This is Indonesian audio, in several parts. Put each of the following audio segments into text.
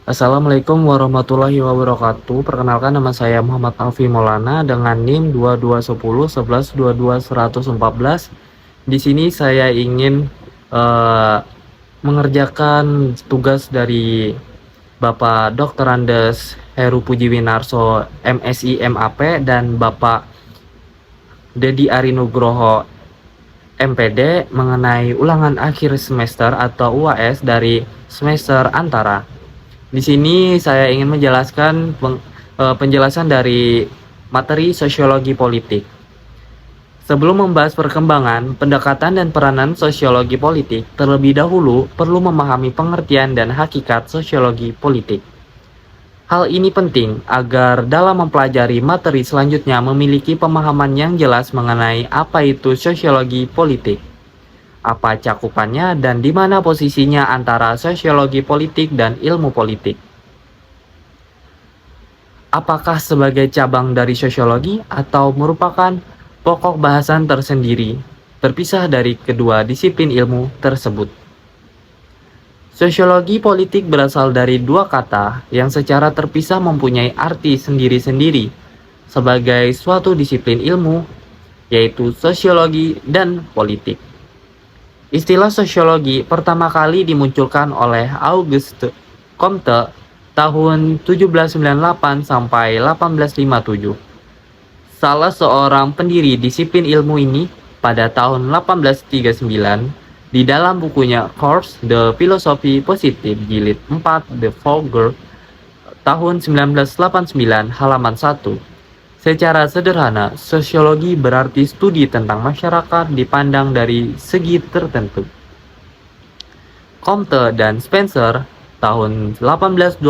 Assalamualaikum warahmatullahi wabarakatuh. Perkenalkan, nama saya Muhammad Alfi Maulana dengan NIM 2210 11 22 114. Di sini saya ingin eh, mengerjakan tugas dari Bapak Dr. Andes Heru Pujiwinarso MSI MAP dan Bapak Dedi Arinugroho MPD mengenai ulangan akhir semester atau UAS dari semester antara. Di sini saya ingin menjelaskan penjelasan dari materi sosiologi politik. Sebelum membahas perkembangan, pendekatan dan peranan sosiologi politik, terlebih dahulu perlu memahami pengertian dan hakikat sosiologi politik. Hal ini penting agar dalam mempelajari materi selanjutnya memiliki pemahaman yang jelas mengenai apa itu sosiologi politik, apa cakupannya, dan di mana posisinya antara sosiologi politik dan ilmu politik. Apakah sebagai cabang dari sosiologi atau merupakan pokok bahasan tersendiri, terpisah dari kedua disiplin ilmu tersebut? Sosiologi politik berasal dari dua kata yang secara terpisah mempunyai arti sendiri-sendiri sebagai suatu disiplin ilmu, yaitu sosiologi dan politik. Istilah sosiologi pertama kali dimunculkan oleh Auguste Comte tahun 1798 sampai 1857. Salah seorang pendiri disiplin ilmu ini pada tahun 1839 di dalam bukunya Cours de Philosophie Positive jilid 4 de Foucault tahun 1989 halaman 1. Secara sederhana, sosiologi berarti studi tentang masyarakat dipandang dari segi tertentu. Comte dan Spencer tahun 1820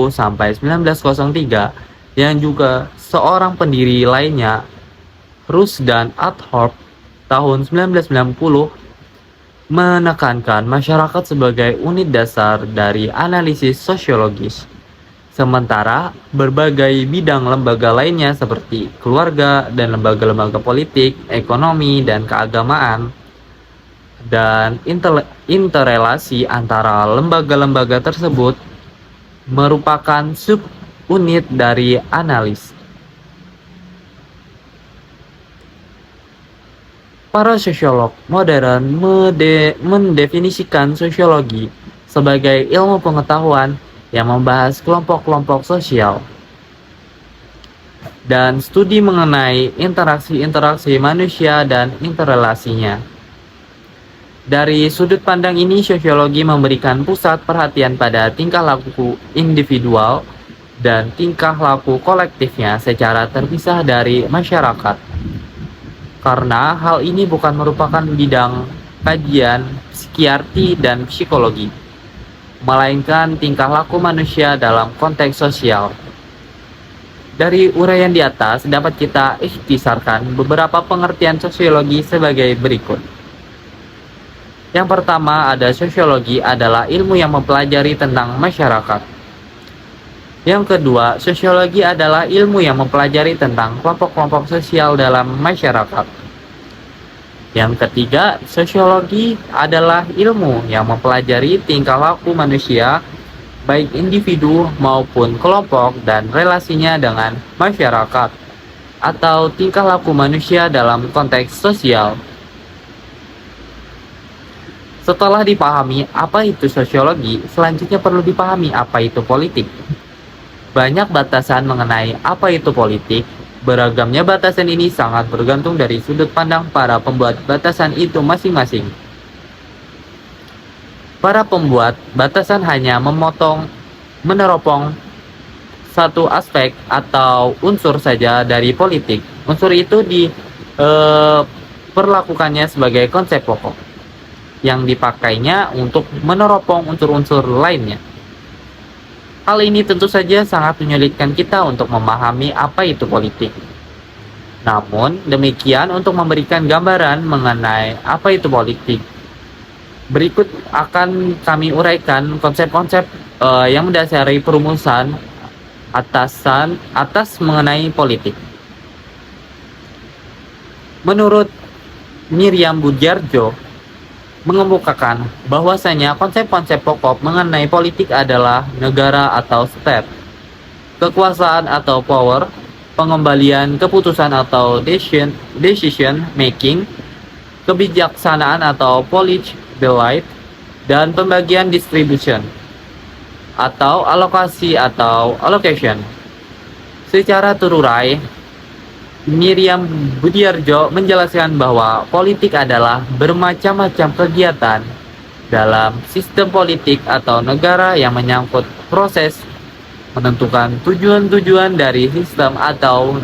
sampai 1903 yang juga seorang pendiri lainnya, Rus dan Adthorp tahun 1990, menekankan masyarakat sebagai unit dasar dari analisis sosiologis. Sementara berbagai bidang lembaga lainnya seperti keluarga dan lembaga-lembaga politik, ekonomi, dan keagamaan, dan interrelasi antara lembaga-lembaga tersebut merupakan sub-unit dari analis. Para sosiolog modern mendefinisikan sosiologi sebagai ilmu pengetahuan yang membahas kelompok-kelompok sosial dan studi mengenai interaksi-interaksi manusia dan interrelasinya. Dari sudut pandang ini, sosiologi memberikan pusat perhatian pada tingkah laku individual dan tingkah laku kolektifnya secara terpisah dari masyarakat. Karena hal ini bukan merupakan bidang kajian psikiatri dan psikologi, melainkan tingkah laku manusia dalam konteks sosial. Dari uraian di atas dapat kita ikhtisarkan beberapa pengertian sosiologi sebagai berikut. Yang pertama, ada sosiologi adalah ilmu yang mempelajari tentang masyarakat. Yang kedua, sosiologi adalah ilmu yang mempelajari tentang kelompok-kelompok sosial dalam masyarakat. Yang ketiga, sosiologi adalah ilmu yang mempelajari tingkah laku manusia, baik individu maupun kelompok, dan relasinya dengan masyarakat, atau tingkah laku manusia dalam konteks sosial. Setelah dipahami apa itu sosiologi, selanjutnya perlu dipahami apa itu politik. Banyak batasan mengenai apa itu politik. Beragamnya batasan ini sangat bergantung dari sudut pandang para pembuat batasan itu masing-masing. Para pembuat batasan hanya meneropong satu aspek atau unsur saja dari politik. Unsur itu diperlakukannya sebagai konsep pokok yang dipakainya untuk meneropong unsur-unsur lainnya. Hal ini tentu saja sangat menyulitkan kita untuk memahami apa itu politik. Namun demikian, untuk memberikan gambaran mengenai apa itu politik, berikut akan kami uraikan konsep-konsep yang mendasari perumusan atas mengenai politik. Menurut Miriam Budjarjo, mengemukakan bahwasanya konsep-konsep pokok mengenai politik adalah negara atau state, kekuasaan atau power, pengembalian keputusan atau decision making, kebijaksanaan atau policy delight, dan pembagian distribution atau alokasi atau allocation. Secara terurai, Miriam Budiarjo menjelaskan bahwa politik adalah bermacam-macam kegiatan dalam sistem politik atau negara yang menyangkut proses menentukan tujuan-tujuan dari sistem atau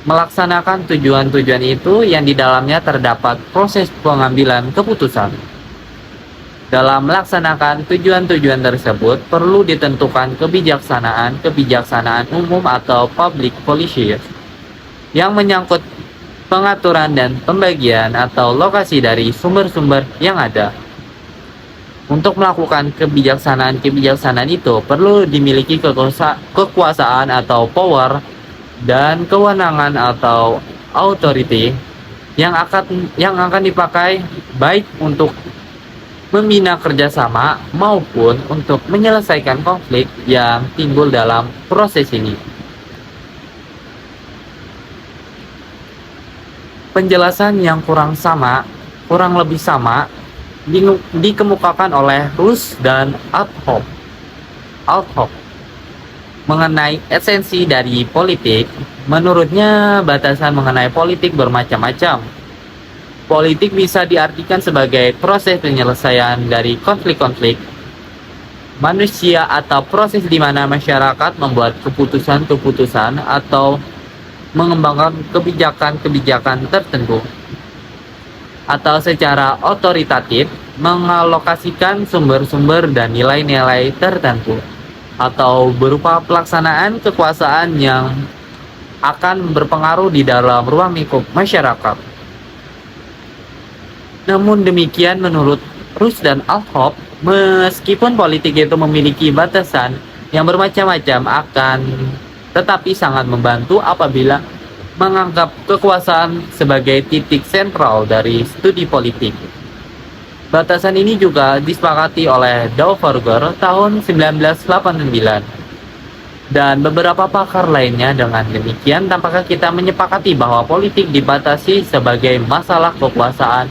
melaksanakan tujuan-tujuan itu yang di dalamnya terdapat proses pengambilan keputusan. Dalam melaksanakan tujuan-tujuan tersebut, perlu ditentukan kebijaksanaan umum atau public policy yang menyangkut pengaturan dan pembagian atau lokasi dari sumber-sumber yang ada. Untuk melakukan kebijaksanaan itu, perlu dimiliki kekuasaan atau power dan kewenangan atau authority yang akan dipakai baik untuk membina kerjasama maupun untuk menyelesaikan konflik yang timbul dalam proses ini. Penjelasan yang kurang lebih sama dikemukakan oleh Rush dan Althoff mengenai esensi dari politik. Menurutnya, batasan mengenai politik bermacam-macam. Politik bisa diartikan sebagai proses penyelesaian dari konflik-konflik manusia atau proses di mana masyarakat membuat keputusan-keputusan atau mengembangkan kebijakan-kebijakan tertentu, atau secara otoritatif mengalokasikan sumber-sumber dan nilai-nilai tertentu, atau berupa pelaksanaan kekuasaan yang akan berpengaruh di dalam ruang lingkup masyarakat. Namun demikian, menurut Rush dan Althoff, meskipun politik itu memiliki batasan yang bermacam-macam, akan tetapi sangat membantu apabila menganggap kekuasaan sebagai titik sentral dari studi politik. Batasan ini juga disepakati oleh Dauverger tahun 1989 dan beberapa pakar lainnya. Dengan demikian, tampaknya kita menyepakati bahwa politik dibatasi sebagai masalah kekuasaan,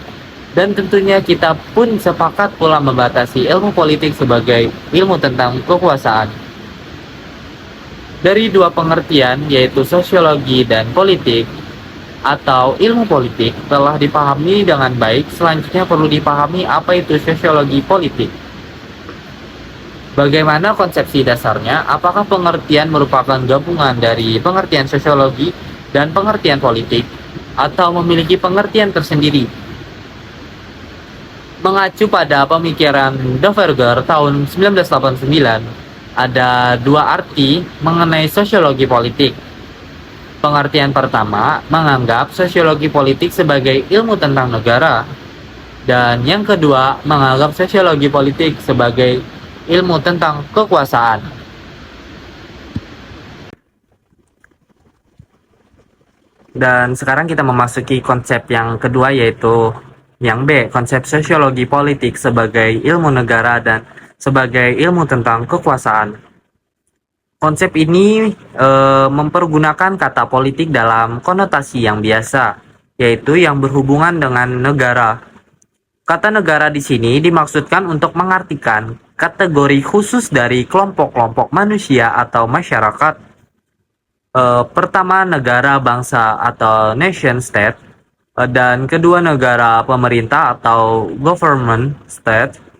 dan tentunya kita pun sepakat pula membatasi ilmu politik sebagai ilmu tentang kekuasaan. Dari dua pengertian, yaitu sosiologi dan politik atau ilmu politik, telah dipahami dengan baik. Selanjutnya perlu dipahami apa itu sosiologi politik. Bagaimana konsepsi dasarnya? Apakah pengertian merupakan gabungan dari pengertian sosiologi dan pengertian politik, atau memiliki pengertian tersendiri? Mengacu pada pemikiran Dauverger tahun 1989, ada dua arti mengenai sosiologi politik. Pengertian pertama menganggap sosiologi politik sebagai ilmu tentang negara, dan yang kedua menganggap sosiologi politik sebagai ilmu tentang kekuasaan. Dan sekarang kita memasuki konsep yang kedua, yaitu yang B, konsep sosiologi politik sebagai ilmu negara dan sebagai ilmu tentang kekuasaan. Konsep ini mempergunakan kata politik dalam konotasi yang biasa, yaitu yang berhubungan dengan negara. Kata negara di sini dimaksudkan untuk mengartikan kategori khusus dari kelompok-kelompok manusia atau masyarakat. Pertama, negara bangsa atau nation state. Dan kedua, negara pemerintah atau government state.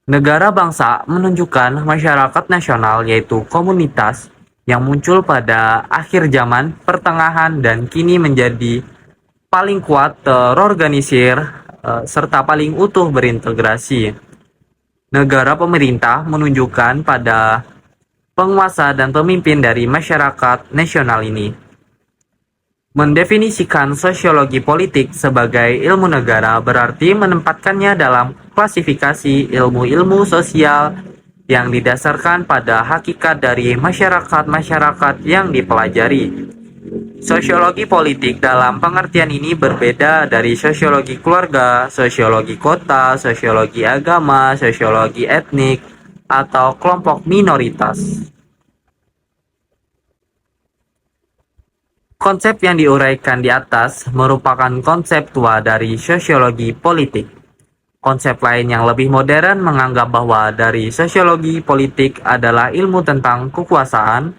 Negara bangsa menunjukkan masyarakat nasional, yaitu komunitas yang muncul pada akhir zaman pertengahan dan kini menjadi paling kuat, terorganisir, serta paling utuh berintegrasi. Negara pemerintah menunjukkan pada penguasa dan pemimpin dari masyarakat nasional ini. Mendefinisikan sosiologi politik sebagai ilmu negara berarti menempatkannya dalam klasifikasi ilmu-ilmu sosial yang didasarkan pada hakikat dari masyarakat-masyarakat yang dipelajari. Sosiologi politik dalam pengertian ini berbeda dari sosiologi keluarga, sosiologi kota, sosiologi agama, sosiologi etnik, atau kelompok minoritas. Konsep yang diuraikan di atas merupakan konsep tua dari sosiologi politik. Konsep lain yang lebih modern menganggap bahwa dari sosiologi politik adalah ilmu tentang kekuasaan,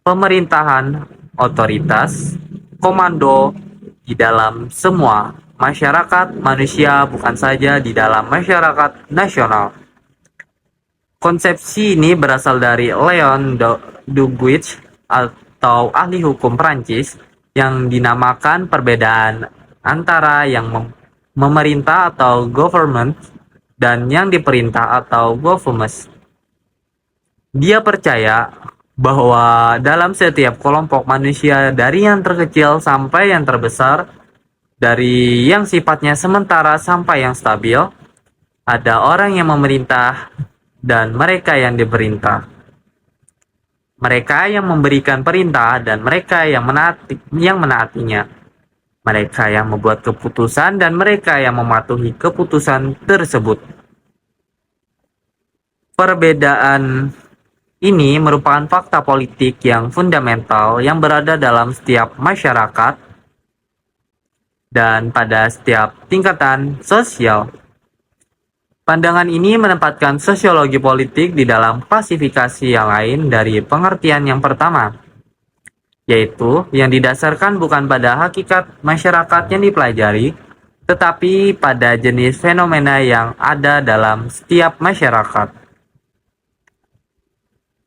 pemerintahan, otoritas, komando di dalam semua masyarakat manusia, bukan saja di dalam masyarakat nasional. Konsepsi ini berasal dari Leon Duguid atau ahli hukum Prancis yang dinamakan perbedaan antara yang memerintah atau government dan yang diperintah atau government. Dia percaya bahwa dalam setiap kelompok manusia dari yang terkecil sampai yang terbesar, dari yang sifatnya sementara sampai yang stabil, ada orang yang memerintah dan mereka yang diperintah. Mereka yang memberikan perintah dan mereka yang menaatinya. Mereka yang membuat keputusan dan mereka yang mematuhi keputusan tersebut. Perbedaan ini merupakan fakta politik yang fundamental yang berada dalam setiap masyarakat dan pada setiap tingkatan sosial. Pandangan ini menempatkan sosiologi politik di dalam klasifikasi yang lain dari pengertian yang pertama, yaitu yang didasarkan bukan pada hakikat masyarakat yang dipelajari, tetapi pada jenis fenomena yang ada dalam setiap masyarakat.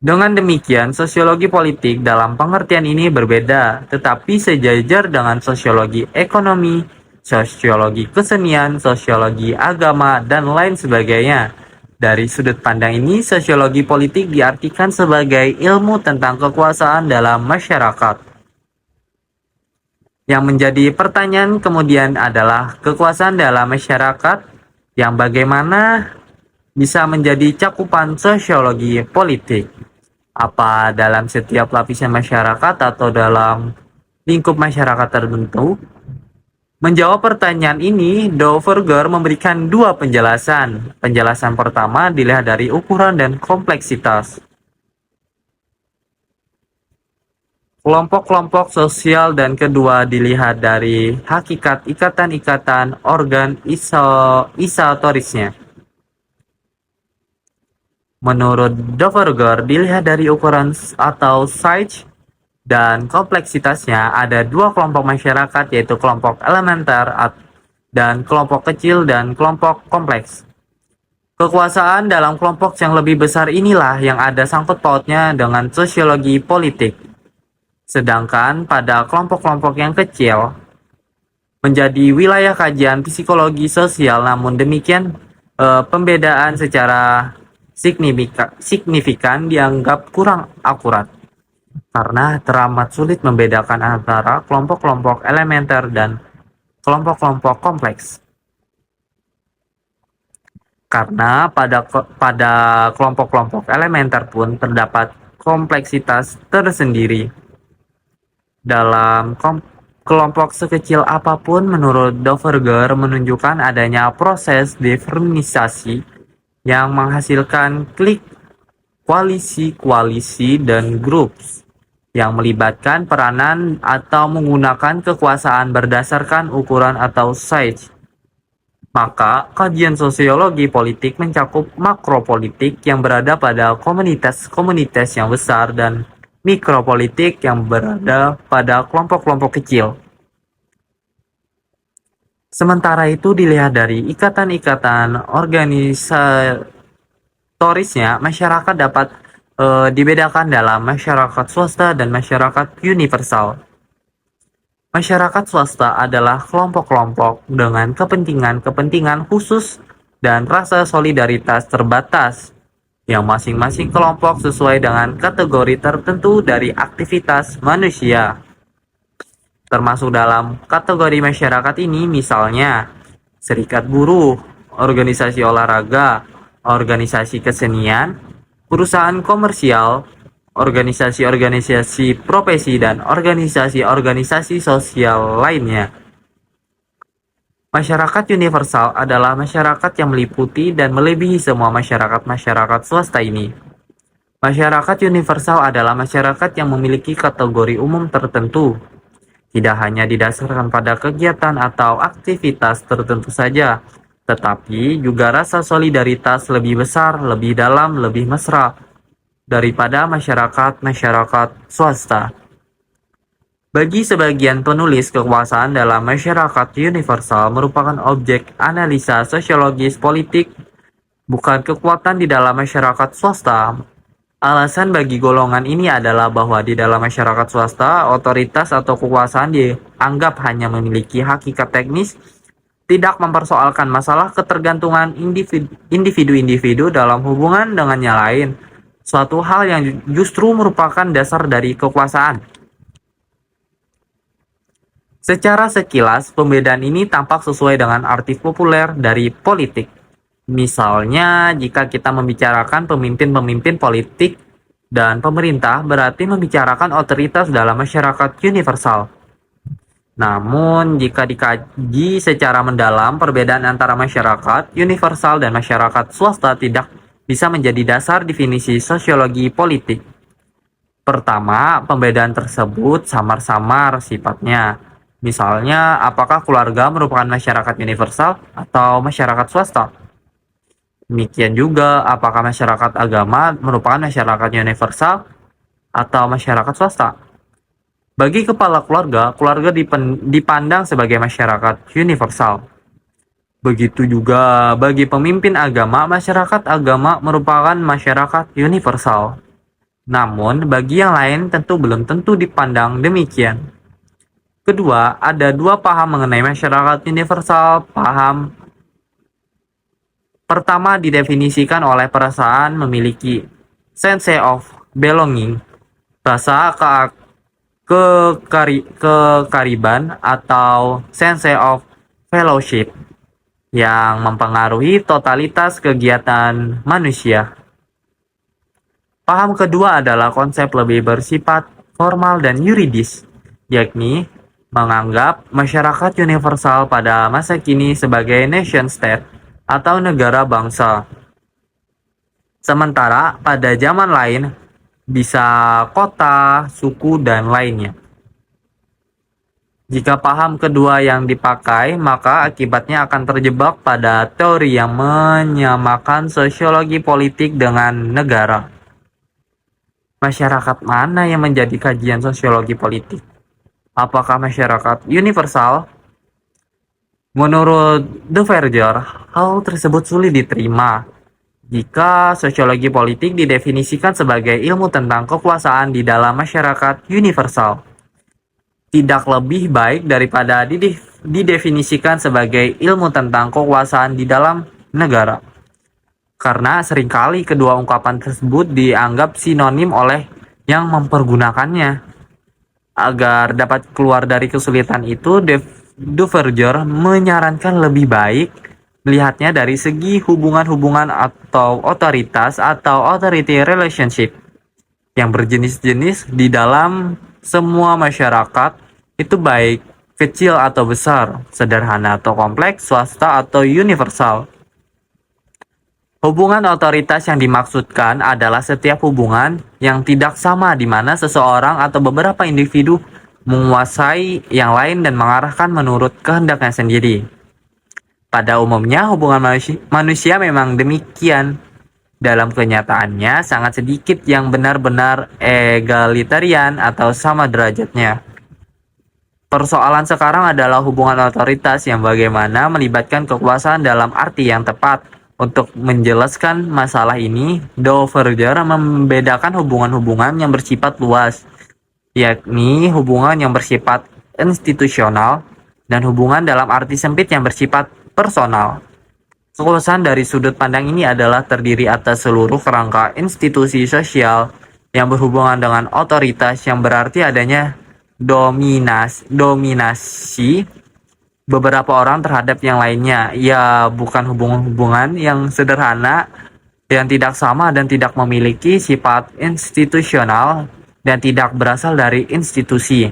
Dengan demikian, sosiologi politik dalam pengertian ini berbeda, tetapi sejajar dengan sosiologi ekonomi, sosiologi kesenian, sosiologi agama, dan lain sebagainya. Dari sudut pandang ini, sosiologi politik diartikan sebagai ilmu tentang kekuasaan dalam masyarakat. Yang menjadi pertanyaan kemudian adalah kekuasaan dalam masyarakat yang bagaimana bisa menjadi cakupan sosiologi politik. Apa dalam setiap lapisan masyarakat atau dalam lingkup masyarakat tertentu? Menjawab pertanyaan ini, Dauverger memberikan dua penjelasan. Penjelasan pertama dilihat dari ukuran dan kompleksitas. Kelompok-kelompok sosial dan kedua dilihat dari hakikat ikatan-ikatan organ isatorisnya. Menurut Dauverger, dilihat dari ukuran atau size dan kompleksitasnya, ada dua kelompok masyarakat, yaitu kelompok elementer dan kelompok kecil dan kelompok kompleks. Kekuasaan dalam kelompok yang lebih besar inilah yang ada sangkut pautnya dengan sosiologi politik. Sedangkan pada kelompok-kelompok yang kecil menjadi wilayah kajian psikologi sosial, namun demikian pembedaan secara signifikan dianggap kurang akurat karena teramat sulit membedakan antara kelompok-kelompok elementer dan kelompok-kelompok kompleks. Karena pada kelompok-kelompok elementer pun terdapat kompleksitas tersendiri. Dalam kelompok sekecil apapun, menurut Dauverger menunjukkan adanya proses diferensiasi yang menghasilkan klik, koalisi-koalisi, dan grup yang melibatkan peranan atau menggunakan kekuasaan berdasarkan ukuran atau size. Maka, kajian sosiologi politik mencakup makropolitik yang berada pada komunitas-komunitas yang besar dan mikropolitik yang berada pada kelompok-kelompok kecil. Sementara itu dilihat dari ikatan-ikatan organisatorisnya, masyarakat dapat dibedakan dalam masyarakat swasta dan masyarakat universal. Masyarakat swasta adalah kelompok-kelompok dengan kepentingan-kepentingan khusus dan rasa solidaritas terbatas, yang masing-masing kelompok sesuai dengan kategori tertentu dari aktivitas manusia. Termasuk dalam kategori masyarakat ini misalnya serikat buruh, organisasi olahraga, organisasi kesenian, perusahaan komersial, organisasi-organisasi profesi, dan organisasi-organisasi sosial lainnya. Masyarakat universal adalah masyarakat yang meliputi dan melebihi semua masyarakat-masyarakat swasta ini. Masyarakat universal adalah masyarakat yang memiliki kategori umum tertentu, tidak hanya didasarkan pada kegiatan atau aktivitas tertentu saja, tetapi juga rasa solidaritas lebih besar, lebih dalam, lebih mesra daripada masyarakat-masyarakat swasta. Bagi sebagian penulis, kekuasaan dalam masyarakat universal merupakan objek analisa sosiologis politik, bukan kekuatan di dalam masyarakat swasta. Alasan bagi golongan ini adalah bahwa di dalam masyarakat swasta, otoritas atau kekuasaan dianggap hanya memiliki hakikat teknis, tidak mempersoalkan masalah ketergantungan individu-individu dalam hubungan dengan yang lain, suatu hal yang justru merupakan dasar dari kekuasaan. Secara sekilas, pembedaan ini tampak sesuai dengan arti populer dari politik. Misalnya, jika kita membicarakan pemimpin-pemimpin politik dan pemerintah, berarti membicarakan otoritas dalam masyarakat universal. Namun, jika dikaji secara mendalam, perbedaan antara masyarakat universal dan masyarakat swasta tidak bisa menjadi dasar definisi sosiologi politik. Pertama, pembedaan tersebut samar-samar sifatnya. Misalnya, apakah keluarga merupakan masyarakat universal atau masyarakat swasta? Demikian juga, apakah masyarakat agama merupakan masyarakat universal atau masyarakat swasta? Bagi kepala keluarga, keluarga dipandang sebagai masyarakat universal. Begitu juga bagi pemimpin agama, masyarakat agama merupakan masyarakat universal. Namun, bagi yang lain tentu belum tentu dipandang demikian. Kedua, ada dua paham mengenai masyarakat universal. Paham pertama didefinisikan oleh perasaan memiliki sense of belonging, rasa kekariban atau sense of fellowship yang mempengaruhi totalitas kegiatan manusia. Paham kedua adalah konsep lebih bersifat formal dan yuridis, yakni menganggap masyarakat universal pada masa kini sebagai nation state atau negara bangsa. Sementara pada zaman lain bisa kota, suku, dan lainnya. Jika paham kedua yang dipakai, maka akibatnya akan terjebak pada teori yang menyamakan sosiologi politik dengan negara. Masyarakat mana yang menjadi kajian sosiologi politik? Apakah masyarakat universal? Menurut De Verger, hal tersebut sulit diterima jika sosiologi politik didefinisikan sebagai ilmu tentang kekuasaan di dalam masyarakat universal. Tidak lebih baik daripada didefinisikan sebagai ilmu tentang kekuasaan di dalam negara. Karena seringkali kedua ungkapan tersebut dianggap sinonim oleh yang mempergunakannya. Agar dapat keluar dari kesulitan itu, De Verger menyarankan lebih baik melihatnya dari segi hubungan-hubungan atau otoritas atau authority relationship yang berjenis-jenis di dalam semua masyarakat, itu baik kecil atau besar, sederhana atau kompleks, swasta atau universal. Hubungan otoritas yang dimaksudkan adalah setiap hubungan yang tidak sama di mana seseorang atau beberapa individu menguasai yang lain dan mengarahkan menurut kehendaknya sendiri. Pada umumnya hubungan manusia memang demikian. Dalam kenyataannya sangat sedikit yang benar-benar egalitarian atau sama derajatnya. Persoalan sekarang adalah hubungan otoritas yang bagaimana melibatkan kekuasaan dalam arti yang tepat. Untuk menjelaskan masalah ini, De Verger membedakan hubungan-hubungan yang bersifat luas, yakni hubungan yang bersifat institusional dan hubungan dalam arti sempit yang bersifat personal. Kekuasaan dari sudut pandang ini adalah terdiri atas seluruh kerangka institusi sosial yang berhubungan dengan otoritas, yang berarti adanya dominasi beberapa orang terhadap yang lainnya. Ya, bukan hubungan-hubungan yang sederhana yang tidak sama dan tidak memiliki sifat institusional dan tidak berasal dari institusi.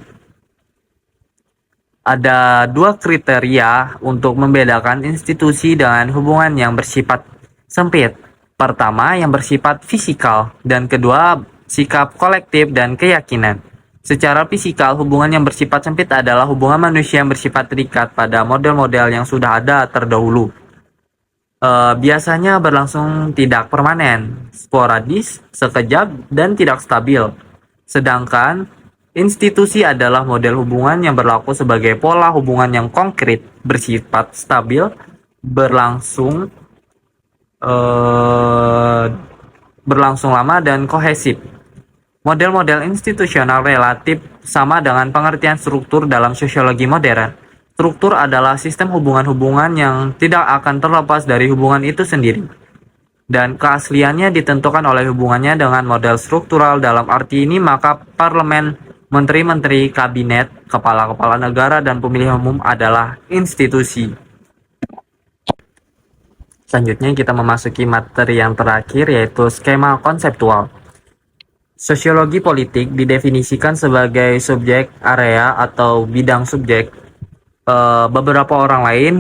Ada dua kriteria untuk membedakan institusi dengan hubungan yang bersifat sempit. Pertama, yang bersifat fisikal, dan kedua, sikap kolektif dan keyakinan. Secara fisikal, hubungan yang bersifat sempit adalah hubungan manusia yang bersifat terikat pada model-model yang sudah ada terdahulu. Biasanya berlangsung tidak permanen, sporadis, sekejap, dan tidak stabil. Sedangkan institusi adalah model hubungan yang berlaku sebagai pola hubungan yang konkret, bersifat stabil, berlangsung berlangsung lama dan kohesif. Model-model institusional relatif sama dengan pengertian struktur dalam sosiologi modern. Struktur adalah sistem hubungan-hubungan yang tidak akan terlepas dari hubungan itu sendiri. Dan keasliannya ditentukan oleh hubungannya dengan model struktural. Dalam arti ini, maka parlemen, menteri-menteri, kabinet, kepala-kepala negara, dan pemilihan umum adalah institusi. Selanjutnya kita memasuki materi yang terakhir, yaitu skema konseptual. Sosiologi politik didefinisikan sebagai subjek, area, atau bidang subjek. Beberapa orang lain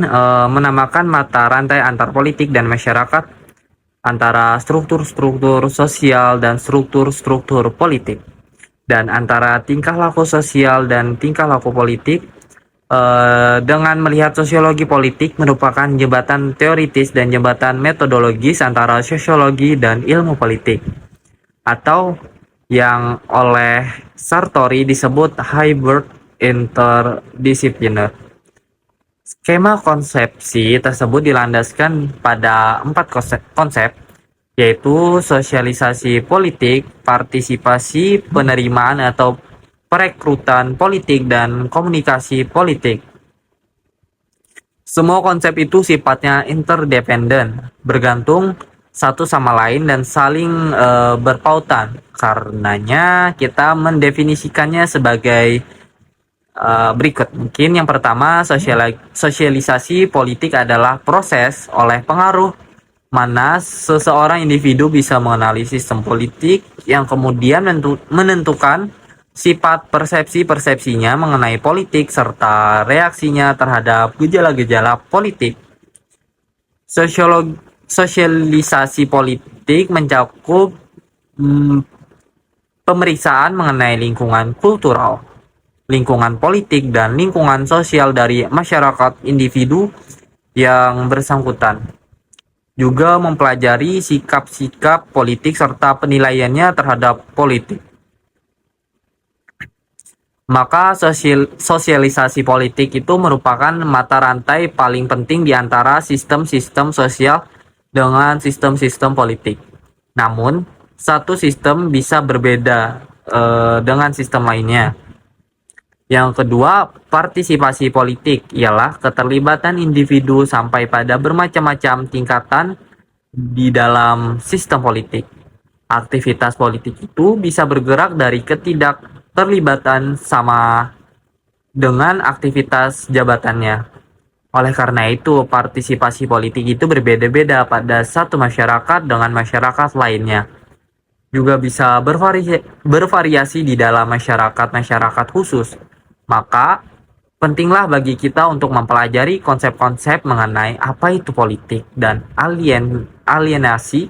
menamakan mata rantai antar politik dan masyarakat, antara struktur-struktur sosial dan struktur-struktur politik, dan antara tingkah laku sosial dan tingkah laku politik. Dengan melihat sosiologi politik merupakan jembatan teoritis dan jembatan metodologis antara sosiologi dan ilmu politik, atau yang oleh Sartori disebut hybrid interdisipliner. Skema konsepsi tersebut dilandaskan pada 4 konsep, yaitu sosialisasi politik, partisipasi penerimaan atau perekrutan politik, dan komunikasi politik. Semua konsep itu sifatnya interdependen, bergantung satu sama lain dan saling berpautan. Karenanya kita mendefinisikannya sebagai berikut. Mungkin yang pertama, sosialisasi politik adalah proses oleh pengaruh mana seseorang individu bisa mengenali sistem politik yang kemudian menentukan sifat persepsi-persepsinya mengenai politik serta reaksinya terhadap gejala-gejala politik. Sosialisasi politik mencakup pemeriksaan mengenai lingkungan kultural, lingkungan politik, dan lingkungan sosial dari masyarakat individu yang bersangkutan. Juga mempelajari sikap-sikap politik serta penilaiannya terhadap politik. Maka sosialisasi politik itu merupakan mata rantai paling penting di antara sistem-sistem sosial dengan sistem-sistem politik. Namun, satu sistem bisa berbeda dengan sistem lainnya. Yang kedua, partisipasi politik ialah keterlibatan individu sampai pada bermacam-macam tingkatan di dalam sistem politik. Aktivitas politik itu bisa bergerak dari ketidakterlibatan sama dengan aktivitas jabatannya. Oleh karena itu, partisipasi politik itu berbeda-beda pada satu masyarakat dengan masyarakat lainnya. Juga bisa bervariasi di dalam masyarakat-masyarakat khusus. Maka, pentinglah bagi kita untuk mempelajari konsep-konsep mengenai apa itu politik dan alienasi,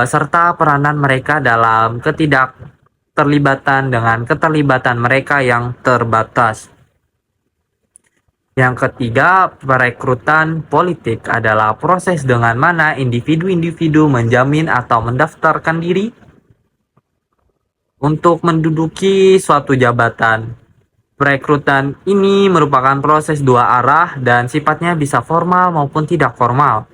serta peranan mereka dalam ketidakterlibatan dengan keterlibatan mereka yang terbatas. Yang ketiga, perekrutan politik adalah proses dengan mana individu-individu menjamin atau mendaftarkan diri untuk menduduki suatu jabatan. Perekrutan ini merupakan proses dua arah dan sifatnya bisa formal maupun tidak formal.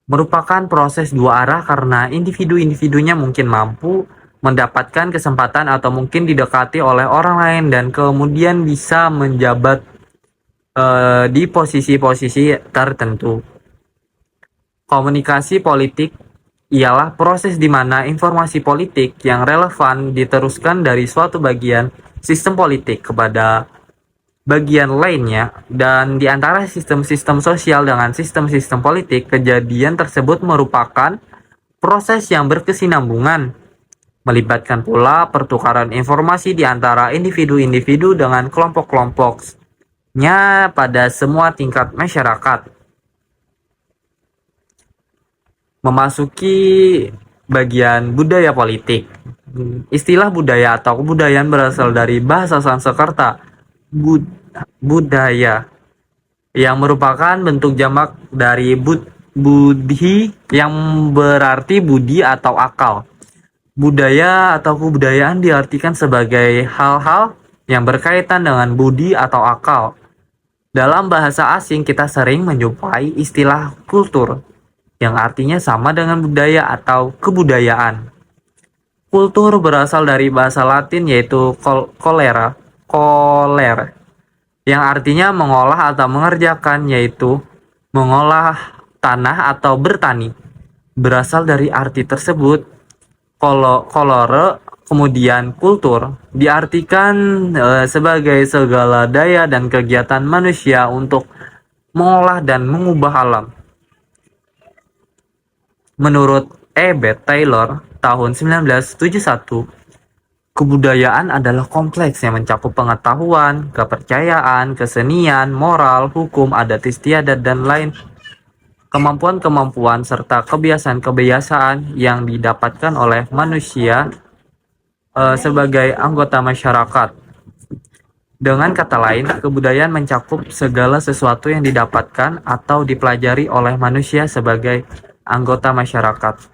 Merupakan proses dua arah karena individu-individunya mungkin mampu mendapatkan kesempatan atau mungkin didekati oleh orang lain dan kemudian bisa menjabat di posisi-posisi tertentu. Komunikasi politik ialah proses di mana informasi politik yang relevan diteruskan dari suatu bagian sistem politik kepada bagian lainnya, dan di antara sistem-sistem sosial dengan sistem-sistem politik, kejadian tersebut merupakan proses yang berkesinambungan, melibatkan pula pertukaran informasi di antara individu-individu dengan kelompok-kelompoknya pada semua tingkat masyarakat. Memasuki bagian budaya politik. Istilah budaya atau kebudayaan berasal dari bahasa Sanskerta budaya, yang merupakan bentuk jamak dari budhi yang berarti budi atau akal. Budaya atau kebudayaan diartikan sebagai hal-hal yang berkaitan dengan budi atau akal. Dalam bahasa asing kita sering menjumpai istilah kultur yang artinya sama dengan budaya atau kebudayaan. Kultur berasal dari bahasa Latin yaitu kolera, yang artinya mengolah atau mengerjakan, yaitu mengolah tanah atau bertani. Berasal dari arti tersebut, kolore, kemudian kultur, diartikan sebagai segala daya dan kegiatan manusia untuk mengolah dan mengubah alam. Menurut Beth Taylor tahun 1971, kebudayaan adalah kompleks yang mencakup pengetahuan, kepercayaan, kesenian, moral, hukum, adat istiadat, dan lain kemampuan-kemampuan serta kebiasaan-kebiasaan yang didapatkan oleh manusia sebagai anggota masyarakat. Dengan kata lain, kebudayaan mencakup segala sesuatu yang didapatkan atau dipelajari oleh manusia sebagai anggota masyarakat.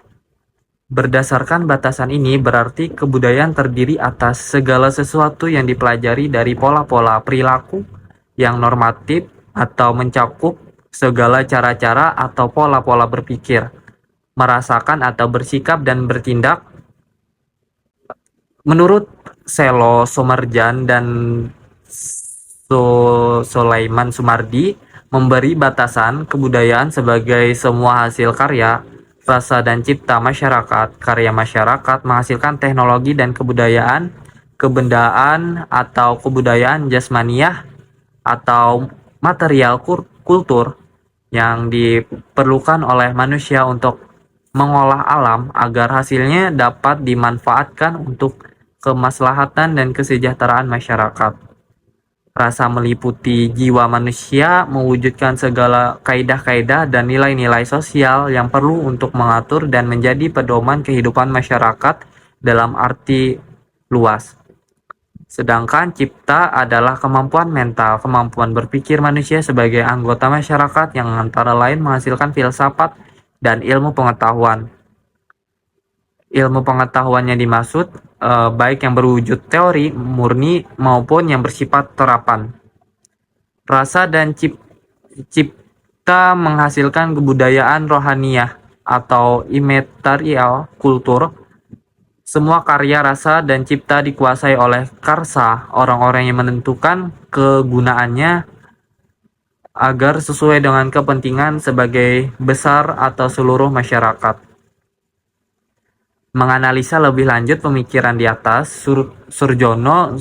Berdasarkan batasan ini, berarti kebudayaan terdiri atas segala sesuatu yang dipelajari dari pola-pola perilaku yang normatif atau mencakup segala cara-cara atau pola-pola berpikir, merasakan atau bersikap dan bertindak. Menurut Selo Somerjan dan Sulaiman Sumardi, memberi batasan kebudayaan sebagai semua hasil karya, rasa dan cipta masyarakat. Karya masyarakat menghasilkan teknologi dan kebudayaan, kebendaan atau kebudayaan jasmaniah atau material kultur yang diperlukan oleh manusia untuk mengolah alam agar hasilnya dapat dimanfaatkan untuk kemaslahatan dan kesejahteraan masyarakat. Rasa meliputi jiwa manusia, mewujudkan segala kaidah-kaidah dan nilai-nilai sosial yang perlu untuk mengatur dan menjadi pedoman kehidupan masyarakat dalam arti luas. Sedangkan cipta adalah kemampuan mental, kemampuan berpikir manusia sebagai anggota masyarakat yang antara lain menghasilkan filsafat dan ilmu pengetahuan. Ilmu pengetahuannya dimaksud baik yang berwujud teori murni maupun yang bersifat terapan. Rasa dan cipta menghasilkan kebudayaan rohaniah atau immaterial kultur. Semua karya rasa dan cipta dikuasai oleh karsa, orang-orang yang menentukan kegunaannya agar sesuai dengan kepentingan sebagai besar atau seluruh masyarakat. Menganalisa lebih lanjut pemikiran di atas, Surjono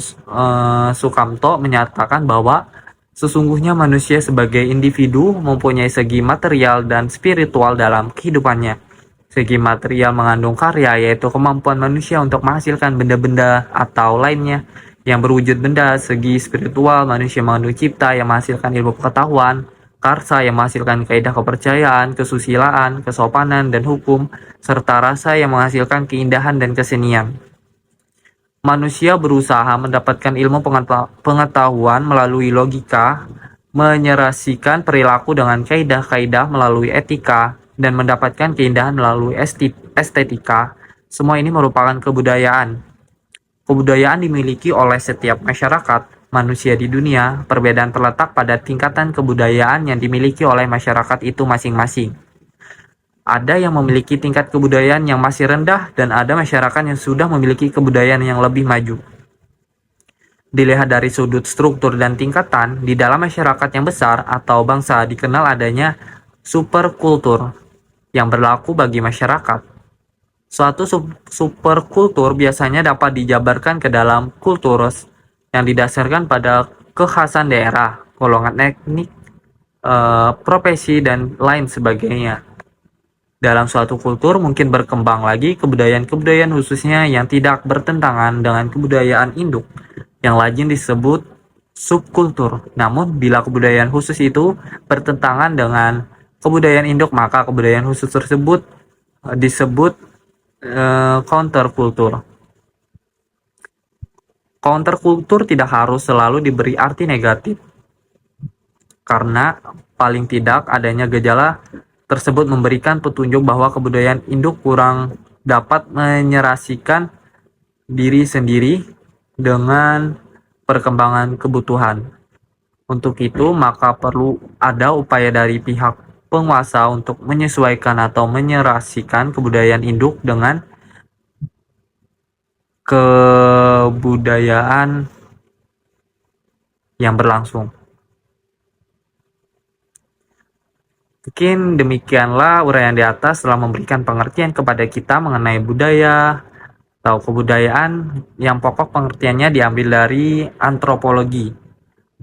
Sukamto menyatakan bahwa sesungguhnya manusia sebagai individu mempunyai segi material dan spiritual dalam kehidupannya. Segi material mengandung karya, yaitu kemampuan manusia untuk menghasilkan benda-benda atau lainnya yang berwujud benda. Segi spiritual, manusia mengandung cipta yang menghasilkan ilmu pengetahuan, karsa yang menghasilkan kaidah kepercayaan, kesusilaan, kesopanan, dan hukum, serta rasa yang menghasilkan keindahan dan kesenian. Manusia berusaha mendapatkan ilmu pengetahuan melalui logika, menyerasikan perilaku dengan kaidah-kaidah melalui etika, dan mendapatkan keindahan melalui estetika. Semua ini merupakan kebudayaan. Kebudayaan dimiliki oleh setiap masyarakat manusia di dunia. Perbedaan terletak pada tingkatan kebudayaan yang dimiliki oleh masyarakat itu masing-masing. Ada yang memiliki tingkat kebudayaan yang masih rendah dan ada masyarakat yang sudah memiliki kebudayaan yang lebih maju. Dilihat dari sudut struktur dan tingkatan, di dalam masyarakat yang besar atau bangsa dikenal adanya superkultur yang berlaku bagi masyarakat. Suatu superkultur biasanya dapat dijabarkan ke dalam kultur yang didasarkan pada kekhasan daerah, golongan etnik, profesi, dan lain sebagainya. Dalam suatu kultur mungkin berkembang lagi kebudayaan-kebudayaan khususnya yang tidak bertentangan dengan kebudayaan induk, yang lazim disebut subkultur. Namun, bila kebudayaan khusus itu bertentangan dengan kebudayaan induk, maka kebudayaan khusus tersebut disebut counterkultur. Counterkultur tidak harus selalu diberi arti negatif, karena paling tidak adanya gejala tersebut memberikan petunjuk bahwa kebudayaan induk kurang dapat menyerasikan diri sendiri dengan perkembangan kebutuhan. Untuk itu, maka perlu ada upaya dari pihak penguasa untuk menyesuaikan atau menyerasikan kebudayaan induk dengan kebudayaan yang berlangsung. Mungkin demikianlah uraian di atas telah memberikan pengertian kepada kita mengenai budaya atau kebudayaan yang pokok pengertiannya diambil dari antropologi.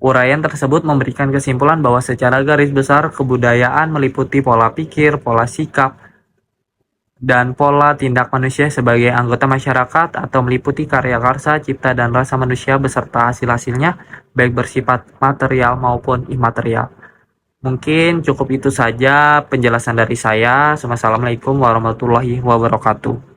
Uraian tersebut memberikan kesimpulan bahwa secara garis besar kebudayaan meliputi pola pikir, pola sikap, dan pola tindak manusia sebagai anggota masyarakat atau meliputi karya karsa, cipta, dan rasa manusia beserta hasil-hasilnya baik bersifat material maupun imaterial. Mungkin cukup itu saja penjelasan dari saya. Wassalamualaikum warahmatullahi wabarakatuh.